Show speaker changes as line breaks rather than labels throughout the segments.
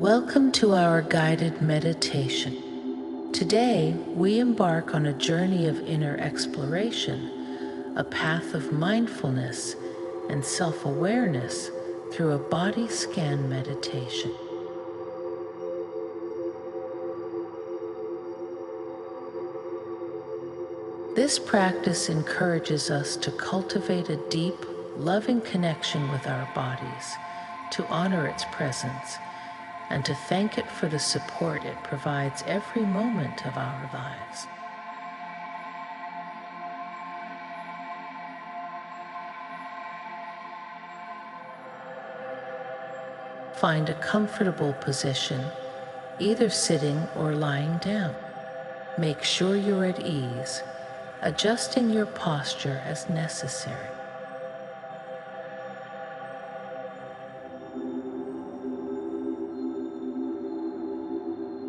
Welcome to our guided meditation. Today, we embark on a journey of inner exploration, a path of mindfulness and self-awareness through a body scan meditation. This practice encourages us to cultivate a deep, loving connection with our bodies, to honor its presence, and to thank it for the support it provides every moment of our lives. Find a comfortable position, either sitting or lying down. Make sure you're at ease, adjusting your posture as necessary.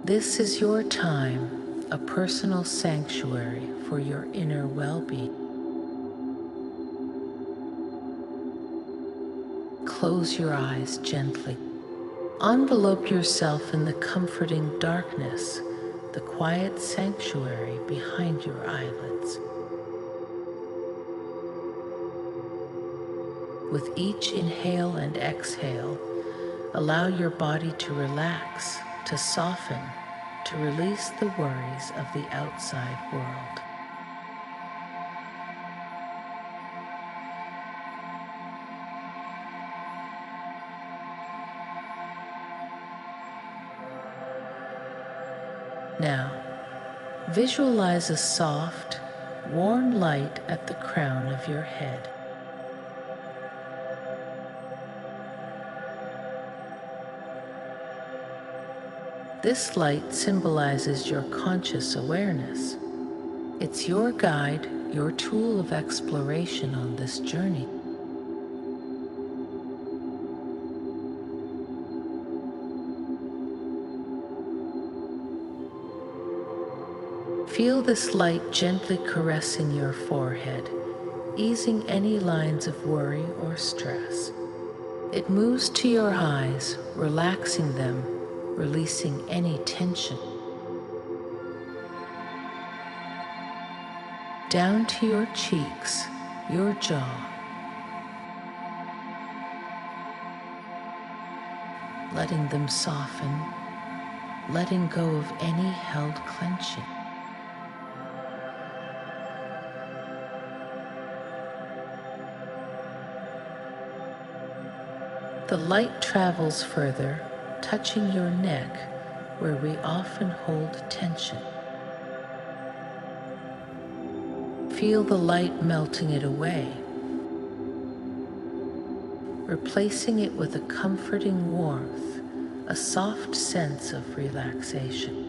This is your time, a personal sanctuary for your inner well-being. Close your eyes gently. Envelope yourself in the comforting darkness, the quiet sanctuary behind your eyelids. With each inhale and exhale, allow your body to relax, to soften, to release the worries of the outside world. Now, visualize a soft, warm light at the crown of your head. This light symbolizes your conscious awareness. It's your guide, your tool of exploration on this journey. Feel this light gently caressing your forehead, easing any lines of worry or stress. It moves to your eyes, relaxing them, releasing any tension. Down to your cheeks, your jaw. Letting them soften, letting go of any held clenching. The light travels further, touching your neck, where we often hold tension. Feel the light melting it away, replacing it with a comforting warmth, a soft sense of relaxation.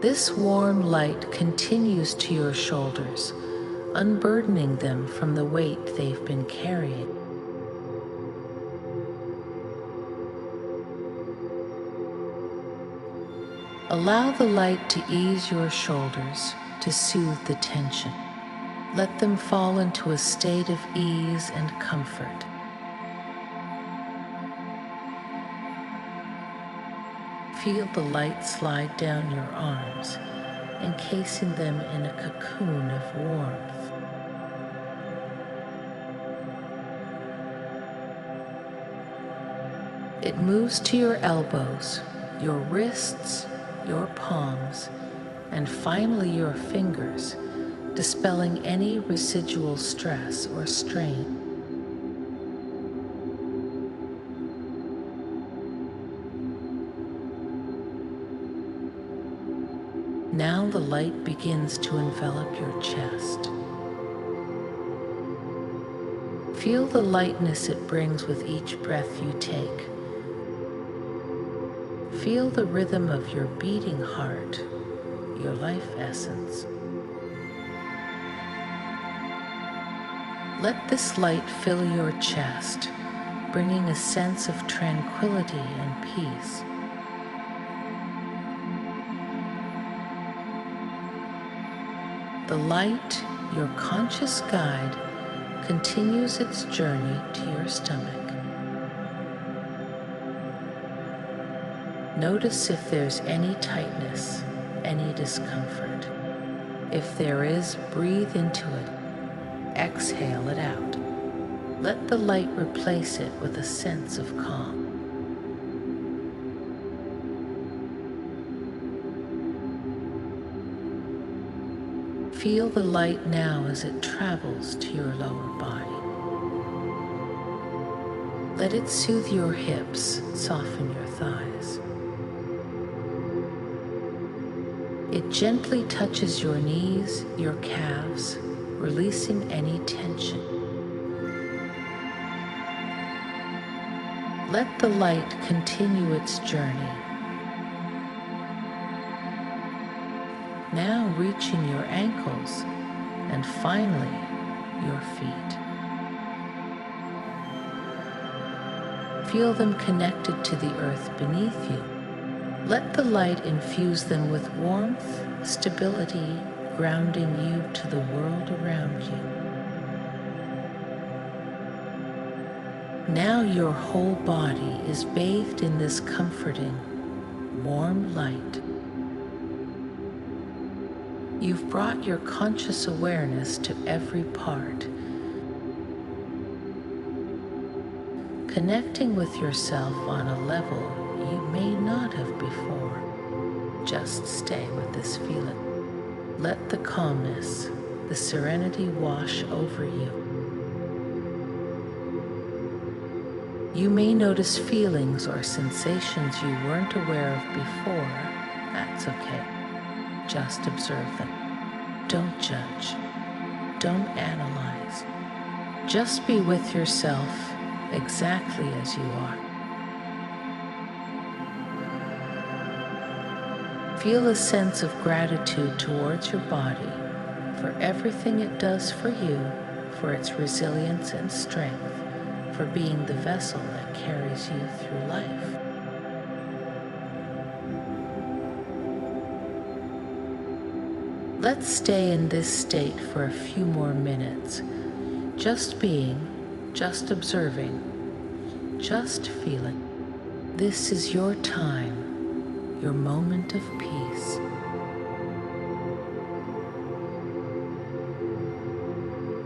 This warm light continues to your shoulders, unburdening them from the weight they've been carrying. Allow the light to ease your shoulders, to soothe the tension. Let them fall into a state of ease and comfort. Feel the light slide down your arms, encasing them in a cocoon of warmth. It moves to your elbows, your wrists, your palms, and finally your fingers, dispelling any residual stress or strain. Now the light begins to envelop your chest. Feel the lightness it brings with each breath you take. Feel the rhythm of your beating heart, your life essence. Let this light fill your chest, bringing a sense of tranquility and peace. The light, your conscious guide, continues its journey to your stomach. Notice if there's any tightness, any discomfort. If there is, breathe into it. Exhale it out. Let the light replace it with a sense of calm. Feel the light now as it travels to your lower body. Let it soothe your hips, soften your thighs. It gently touches your knees, your calves, releasing any tension. Let the light continue its journey. Now reaching your ankles and finally your feet. Feel them connected to the earth beneath you. Let the light infuse them with warmth, stability, grounding you to the world around you. Now your whole body is bathed in this comforting, warm light. You've brought your conscious awareness to every part, connecting with yourself on a level you may not have before. Just stay with this feeling. Let the calmness, the serenity wash over you. You may notice feelings or sensations you weren't aware of before. That's okay. Just observe them. Don't judge. Don't analyze. Just be with yourself exactly as you are. Feel a sense of gratitude towards your body for everything it does for you, for its resilience and strength, for being the vessel that carries you through life. Let's stay in this state for a few more minutes, just being, just observing, just feeling. This is your time, your moment of peace.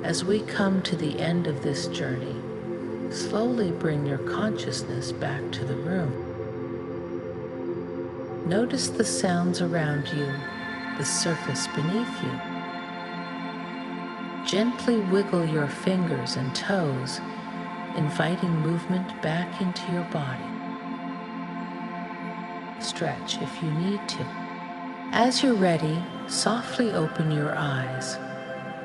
As we come to the end of this journey, slowly bring your consciousness back to the room. Notice the sounds around you, the surface beneath you. Gently wiggle your fingers and toes, inviting movement back into your body. Stretch if you need to. As you're ready, softly open your eyes,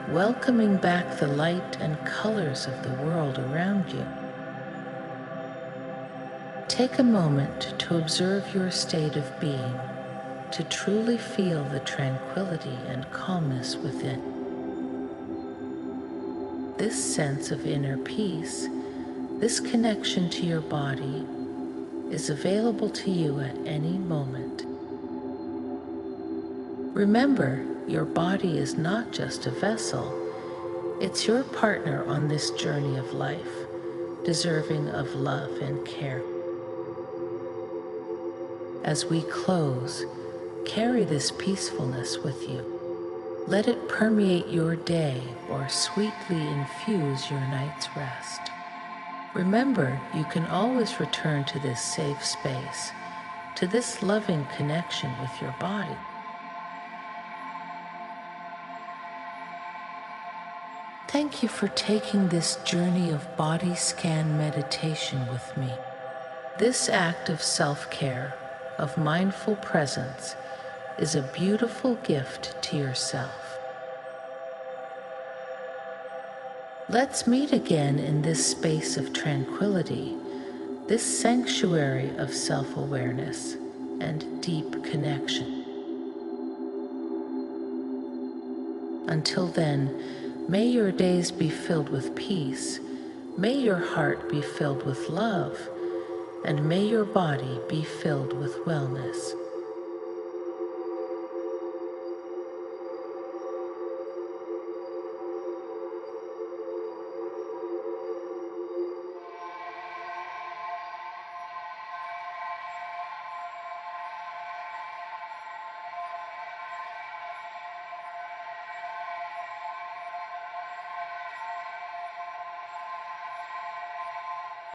welcoming back the light and colors of the world around you. Take a moment to observe your state of being, to truly feel the tranquility and calmness within. This sense of inner peace, this connection to your body, is available to you at any moment. Remember, your body is not just a vessel, it's your partner on this journey of life, deserving of love and care. As we close, carry this peacefulness with you. Let it permeate your day or sweetly infuse your night's rest. Remember, you can always return to this safe space, to this loving connection with your body. Thank you for taking this journey of body scan meditation with me. This act of self-care, of mindful presence, is a beautiful gift to yourself. Let's meet again in this space of tranquility, this sanctuary of self-awareness and deep connection. Until then, may your days be filled with peace, may your heart be filled with love, and may your body be filled with wellness.